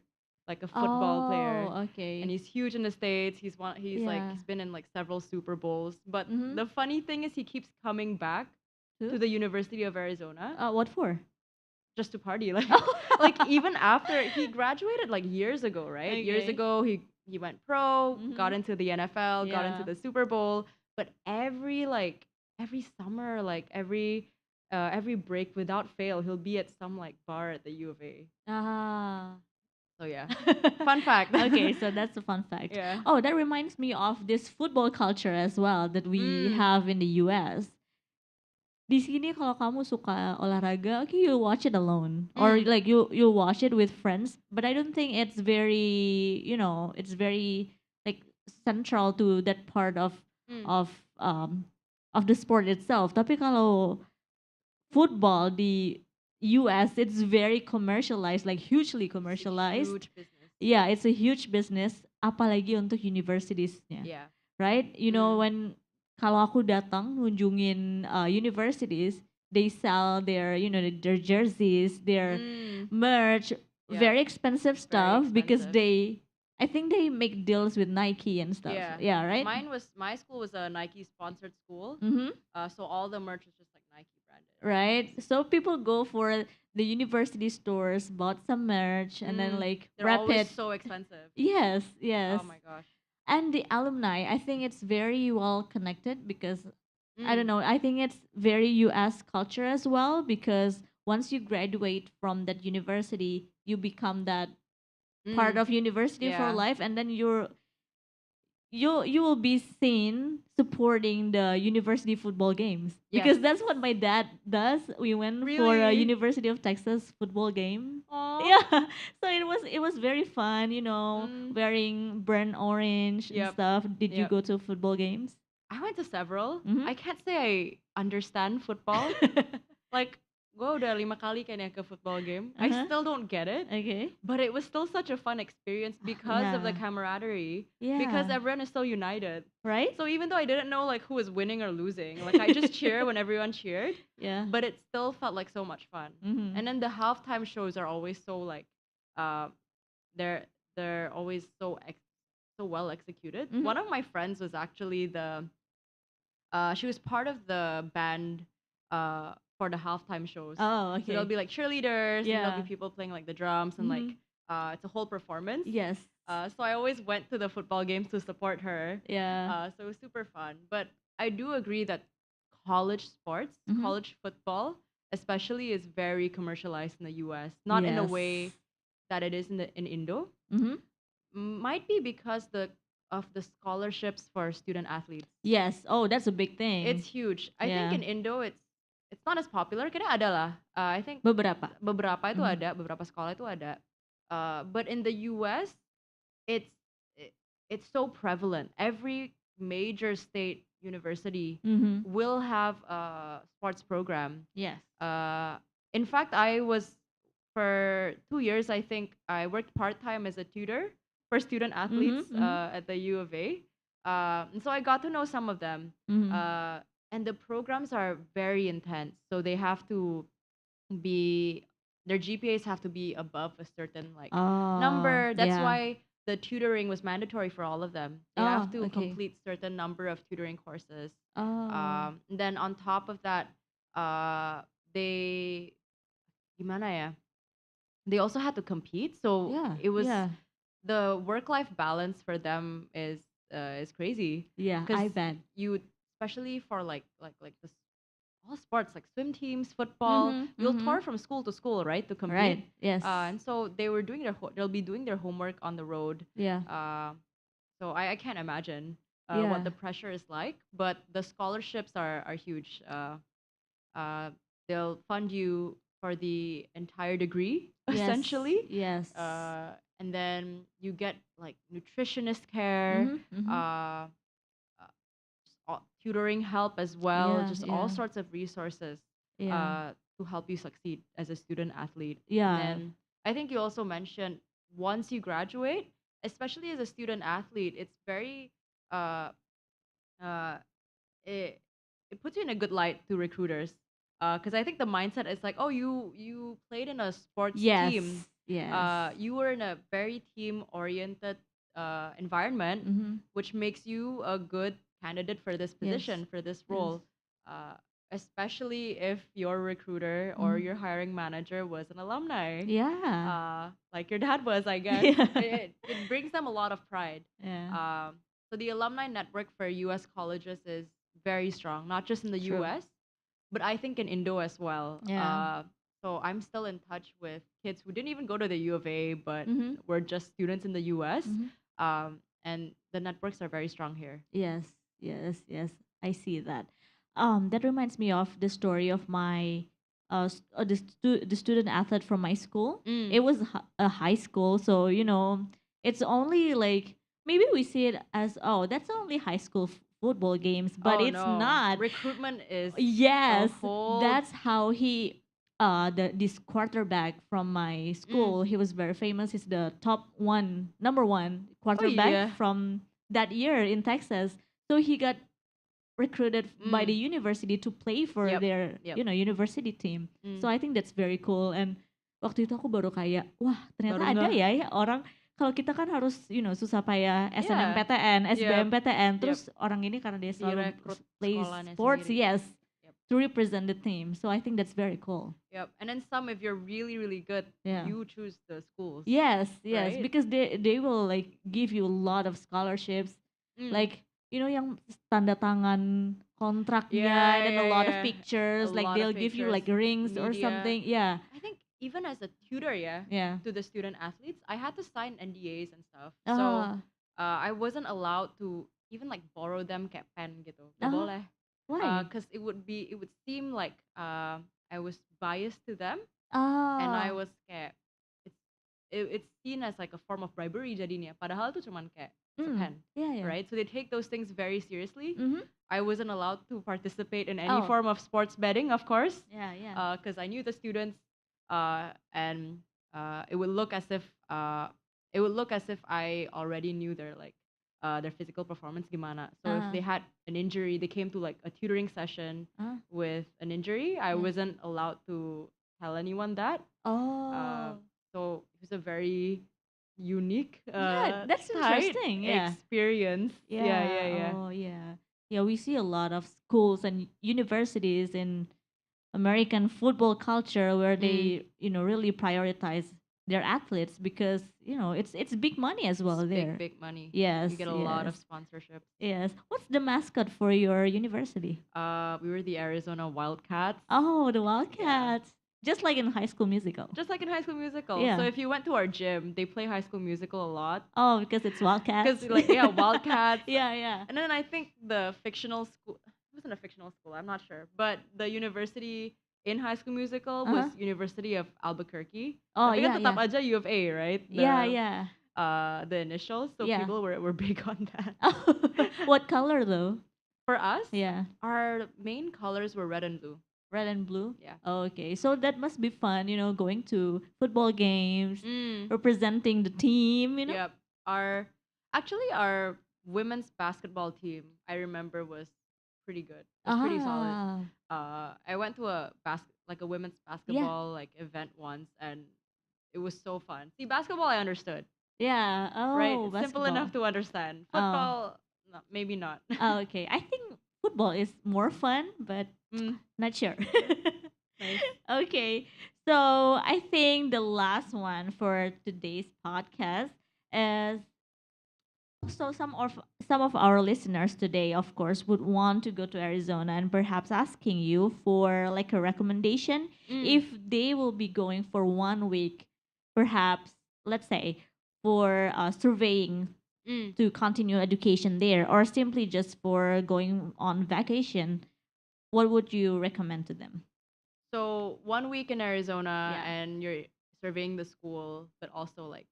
like a football player. Oh, And okay. he's huge in the States. Yeah. He's been in like several Super Bowls. But Mhm. the funny thing is he keeps coming back Who? to the University of Arizona What for? just to party. Like Oh. even after he graduated like years ago, right? Years Okay. ago he went pro, got Mhm. into the NFL, got into Yeah. the Super Bowl. But every summer, like every break without fail, he'll be at some like bar at the U of A. Ah. So yeah. Fun fact. Okay, so that's a fun fact. Yeah. Oh, that reminds me of this football culture as well that we Mm. have in the US. Di sini kalau kamu suka olahraga, okay, you watch it alone or Mm. like you watch it with friends, but I don't think it's very, it's very like central to that part Mm. of um of the sport itself. Tapi kalau football di US, it's very commercialized, like hugely It's a commercialized. huge business. Yeah, it's a huge business, apalagi untuk universitiesnya, Yeah. right? You know, Mm. when kalau aku datang ngunjungin universities, they sell their, their jerseys, their Mm. merch, Yeah. very expensive Very stuff because expensive. I think they make deals with Nike and stuff. Yeah. Yeah, right? My school was a Nike sponsored school. Mm-hmm. So all the merch was just like Nike branded. Right? So people go for the university stores, bought some merch, and then like They're wrap always it. so expensive. Yes, yes. Oh my gosh. And the alumni, I think it's very well connected because I don't Mm. know, I think it's very US culture as well because once you graduate from that university, you become that part Mm. of university for Yeah. life, and then you will be seen supporting the university football games because Yes. that's what my dad does. We went for a Really? University of Texas football game. Aw. Yeah, so it was very fun, Mm. wearing burnt orange and Yep. stuff. Did you Yep. go to football games? I went to several. Mhm. I can't say I understand football. Like, gue udah 5 kali kayaknya ke football game. I Uh-huh. still don't get it. Okay. But it was still such a fun experience because of the Yeah. camaraderie. Yeah. Because everyone is so united. Right? So even though I didn't know like who was winning or losing, like I just cheer when everyone cheered. Yeah. But it still felt like so much fun. Mhm. And then the halftime shows are always so like, uh, they're always so well executed. Mhm. One of my friends was actually she was part of the band for the halftime shows. Oh, So there'll okay. be like cheerleaders, and there'll Yeah. be people playing like the drums, and like Mhm. it's a whole performance. Yes. So I always went to the football games to support her. Yeah. So it was super fun. But I do agree that college sports, Mhm. college football, especially, is very commercialized in the U.S. Not in a way Yes. that it is in Indo. Mhm. Might be because of the scholarships for student athletes. Yes. Oh, that's a big thing. It's huge. I think Yeah. in Indo it's not as popular. Kayaknya ada lah. I think Beberapa. beberapa itu Mhm. ada, beberapa sekolah itu ada. But in the US, it's it's so prevalent. Every major state university Mm-hmm. will have a sports program. Yes. Uh, in fact, I was for 2 years. I think I worked part time as a tutor for student Mm-hmm. athletes Mm-hmm. at the U of A, and so I got to know some of them. Mm-hmm. And the programs are very intense, so they have to be their GPAs have to be above a certain like Oh, number. That's yeah. why the tutoring was mandatory for all of them. They Oh, have to okay. complete certain number of tutoring courses. Oh. Then on top of that, they gimana ya? They also had to compete. So Yeah. it was Yeah. the work life balance for them is crazy Yeah, because I bet. you especially for like this all sports like swim teams, football, Mm-hmm. you'll Mm-hmm. tour from school to school, right, to compete. Right. Yes. And so they'll be doing their homework on the road. Yeah. So I can't imagine what Yeah. the pressure is like, but the scholarships are huge. Uh, they'll fund you for the entire degree Yes. essentially, Yes. and then you get like nutritionist care. Mm-hmm. Mm-hmm. Uh, Tutoring help as well, Yeah. just all Yeah. sorts of resources Yeah. uh, to help you succeed as a student athlete. And Yeah. then I think you also mentioned once you graduate, especially as a student athlete, it's very uh, uh, it it puts you in a good light to recruiters. Because I think the mindset is like, oh, you played in a sports Yes. team, Yes. you were in a very team oriented environment, Mm-hmm. which makes you a good candidate for this Yes. position, for this Yes. role. Uh, Especially if your recruiter or Mm-hmm. your hiring manager was an alumni, Yeah. like your dad was, I guess. Yeah. It brings them a lot of pride. Yeah. So the alumni network for U.S. colleges is very strong, not just in the True. U.S., but I think in Indo as well. Yeah. So I'm still in touch with kids who didn't even go to the U of A, but Mm-hmm. were just students in the U.S. Mm-hmm. And the networks are very strong here. Yes, yes, yes. I see that. That reminds me of the story of my the student athlete from my school. Mm. It was a high school, so it's only like maybe we see it as, oh, that's only high school football games, but Oh it's no, not. recruitment is a Yes, whole. that's how he this quarterback from my school, he was very famous. He's the number one quarterback yeah. from that year in Texas. So he got recruited by the Mm. university to play for Yep, their yep. university team. So Mm. I think that's very cool. And waktu itu aku baru kayak, wah ternyata Baru ada ngeh. ya orang, kalau kita kan harus susah payah Yeah. SNMPTN, SBMPTN, Yep. terus orang ini karena dia selalu Direkrut play sekolahnya sports, sendiri. yes, Yep. to represent the team. So I think that's very cool. Yep. And then some, if you're really, really good, Yeah. you choose the schools. Yes, yes, Right? because they will like give you a lot of scholarships, Mm. like yang tanda tangan kontraknya, Yeah, and then a yeah, lot of yeah. pictures, A like lot of they'll give you like pictures, rings or media. something. Yeah, I think even as a tutor, yeah, yeah. to the student athletes, I had to sign NDAs and stuff. So I wasn't allowed to even like borrow them kayak pen gitu. Gak boleh. Why? Because it would seem like I was biased to them, and I was kayak it's seen as like a form of bribery jadinya. Padahal itu cuman kayak it's a pen, Yeah, yeah. right? So they take those things very seriously. Mm-hmm. I wasn't allowed to participate in any Oh. form of sports betting, of course, Yeah, yeah. because I knew the students, and it would look as if I already knew their physical performance gimana. So if they had an injury, they came to like a tutoring session with an injury, I wasn't allowed to tell anyone that. So it was a very unique, Yeah, that's tight interesting. Yeah. experience. Yeah. Oh, yeah. Yeah, we see a lot of schools and universities in American football culture where they, really prioritize their athletes because, it's big money as well It's there. big money. Yes. You get a lot of yes. sponsorships. Yes. What's the mascot for your university? We were the Arizona Wildcats. Oh, the Wildcats. Just like in High School Musical. Just like in High School Musical. Yeah. So if you went to our gym, they play High School Musical a lot. Oh, because it's Wildcats. Because Wildcats. Yeah. And then I think the fictional school, it wasn't a fictional school, I'm not sure, but the university in High School Musical was University of Albuquerque. Oh, Tapi kan yeah, tetap aja U of A, right? Yeah. the initials, so Yeah. people were big on that. What color though? For us, Yeah. our main colors were red and blue. Red and blue? Yeah. Okay. So that must be fun, going to football games, Mm. representing the team. Yep. Our actually our women's basketball team, I remember, was pretty good. Was pretty solid. Ah. I went to a women's Yeah. basketball like event once, and it was so fun. See, basketball I understood, Yeah. right? Oh, It's simple basketball. enough to understand. Oh. Football, no, maybe not. Oh, okay. I think football is more fun, but Mm, not sure. nice. Okay. So I think the last one for today's podcast is, so some of our listeners today, of course, would want to go to Arizona and perhaps asking you for like a recommendation Mm, if they will be going for 1 week, perhaps, let's say, for surveying mm. to continue education there, or simply just for going on vacation. What would you recommend to them? So 1 week in Arizona, Yeah. and you're surveying the school, but also like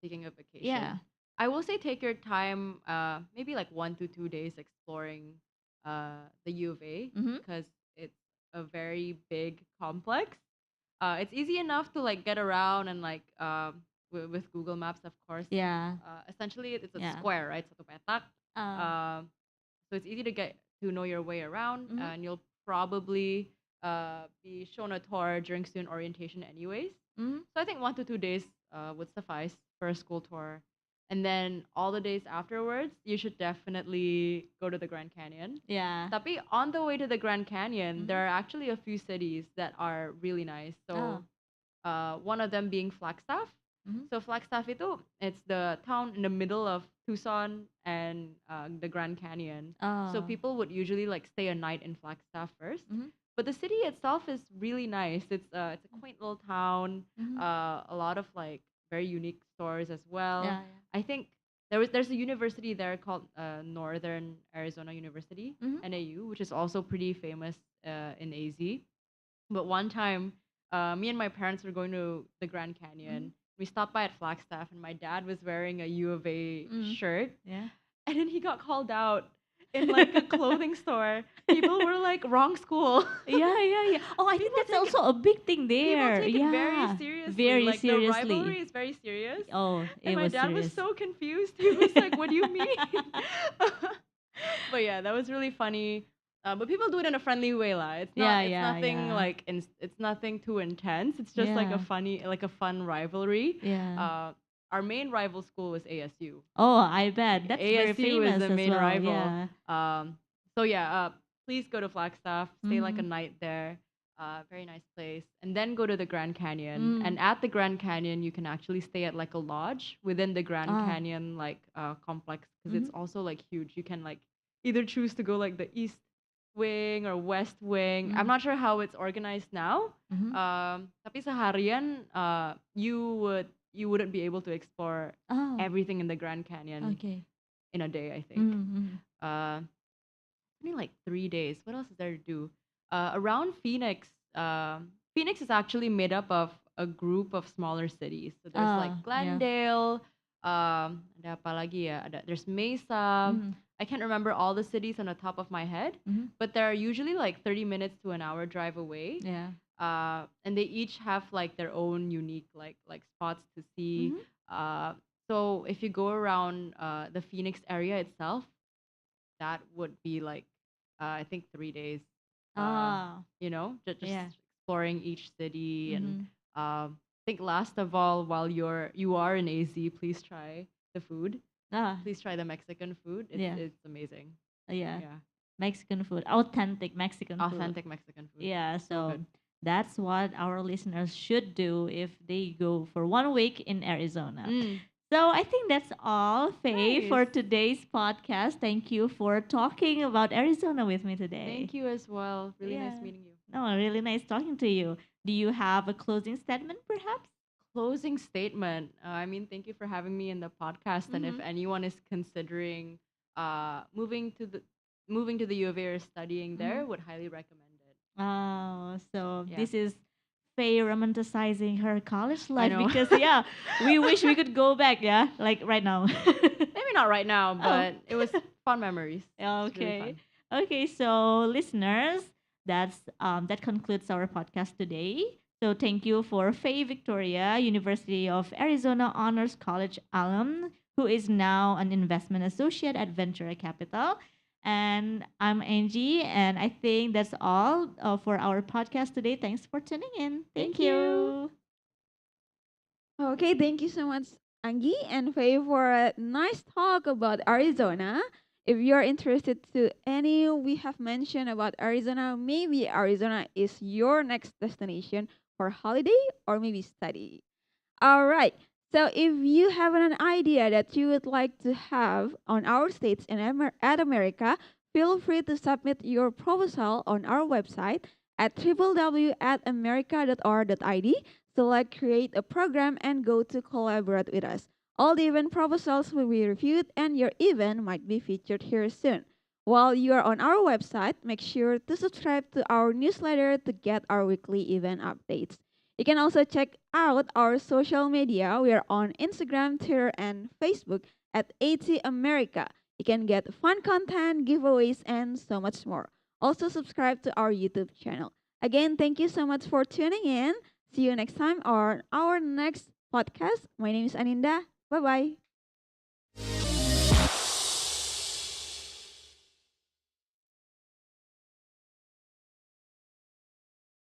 taking a Yeah. vacation. I will say take your time, maybe like 1 to 2 days exploring the U of A, Mm-hmm. because it's a very big complex. It's easy enough to like get around and like with Google Maps, of course. Yeah. Essentially, it's a Yeah. square, right? Satu petak. Uh, Um, so it's easy to get to know your way around, mm-hmm. and you'll probably be shown a tour during student orientation, anyways. Mm-hmm. So I think 1 to 2 days would suffice for a school tour. And then all the days afterwards, you should definitely go to the Grand Canyon. Yeah. Tapi on the way to the Grand Canyon, Mhm. there are actually a few cities that are really nice. So Oh. one of them being Flagstaff. Mhm. So Flagstaff it's the town in the middle of Tucson and the Grand Canyon. So Oh. people would usually like stay a night in Flagstaff 1st. Mhm. But the city itself is really nice. It's a quaint little town. Mhm. A lot of like very unique stores as well. Yeah. I think there's a university there called Northern Arizona University, Mhm. NAU, which is also pretty famous in AZ. But one time, me and my parents were going to the Grand Canyon. Mhm. We stopped by at Flagstaff, and my dad was wearing a U of A Mm. shirt, Yeah. and then he got called out in like a clothing store. People were like, "Wrong school." Yeah, yeah, yeah. Oh, I think People that's take it. also a big thing People there. take it very Yeah. seriously. Very Like the rivalry seriously. is very serious. Oh, And it my was dad was serious. so confused. He was like, "What do you mean?" But yeah, that was really funny. But people do it in a friendly way, lah. It's not. Yeah, It's yeah, nothing yeah. like. It's nothing too intense. It's just like a Yeah. funny, like a fun rivalry. Yeah. Our main rival school was ASU. Oh, I bet. That's very ASU is famous the as main well. rival. Yeah. So yeah, please go to Flagstaff. Stay like a Mhm. night there. Very nice place. And then go to the Grand Canyon. Mm. And at the Grand Canyon, you can actually stay at like a lodge within the Grand Ah. Canyon like complex, because it's Mhm. also like huge. You can like either choose to go like the east wing or west wing. I'm Mm. not sure how it's organized now. Mhm. Tapi seharian you wouldn't be able to explore Oh. everything in the Grand Canyon Okay. in a day, I think. Mhm. Uh, only like 3 days. What else is there to do? Around Phoenix, Phoenix is actually made up of a group of smaller cities. So there's like Ah, yeah. Glendale, ada apa lagi ya? There's Mesa. Mhm. I can't remember all the cities on the top of my head, Mhm. but they're usually like 30 minutes to an hour drive away. Yeah. And they each have like their own unique like spots to see. Mhm. So if you go around the Phoenix area itself, that would be like I think 3 days. Ah. Just Yeah. exploring each city, and Mhm. I think last of all, while you are in AZ, please try the food. Ah. Please try the Mexican food. It's Yeah. it's amazing. Yeah. Yeah, Mexican food, authentic Mexican food. authentic Mexican food. Yeah, So so good. that's what our listeners should do if they go for 1 week in Arizona. Mm, So I think that's all, Faye, for nice. today's podcast. Thank you for talking about Arizona with me today. Thank you as well. Really nice Yeah. meeting you. No, really nice talking to you. Do you have a closing statement, perhaps? Closing statement. I mean, thank you for having me in the podcast. And if Mhm. anyone is considering moving to the U of A or studying there, Mhm. would highly recommend it. Oh, so Yeah. this is Faye romanticizing her college I life know. because yeah, we wish we could go back, yeah, like right now. Maybe not right now, Oh, but it was fun memories. It's really okay. fun. Okay, so listeners, that concludes our podcast today. So thank you for Faye Victoria, University of Arizona Honors College alum, who is now an investment associate at Ventura Capital. And I'm Angie, and I think that's all for our podcast today. Thanks for tuning in. Thank Thank you. you. Okay, thank you so much, Angie and Faye, for a nice talk about Arizona. If you're interested to any we have mentioned about Arizona, maybe Arizona is your next destination for holiday or maybe study. All right. So if you have an idea that you would like to have on our states in at America, feel free to submit your proposal on our website at www.america.or.id. Select create a program and go to collaborate with us. All the event proposals will be reviewed and your event might be featured here soon. While you are on our website, make sure to subscribe to our newsletter to get our weekly event updates. You can also check out our social media. We are on Instagram, Twitter, and Facebook at AT America. You can get fun content, giveaways, and so much more. Also, subscribe to our YouTube channel. Again, thank you so much for tuning in. See you next time on our next podcast. My name is Aninda. Bye bye.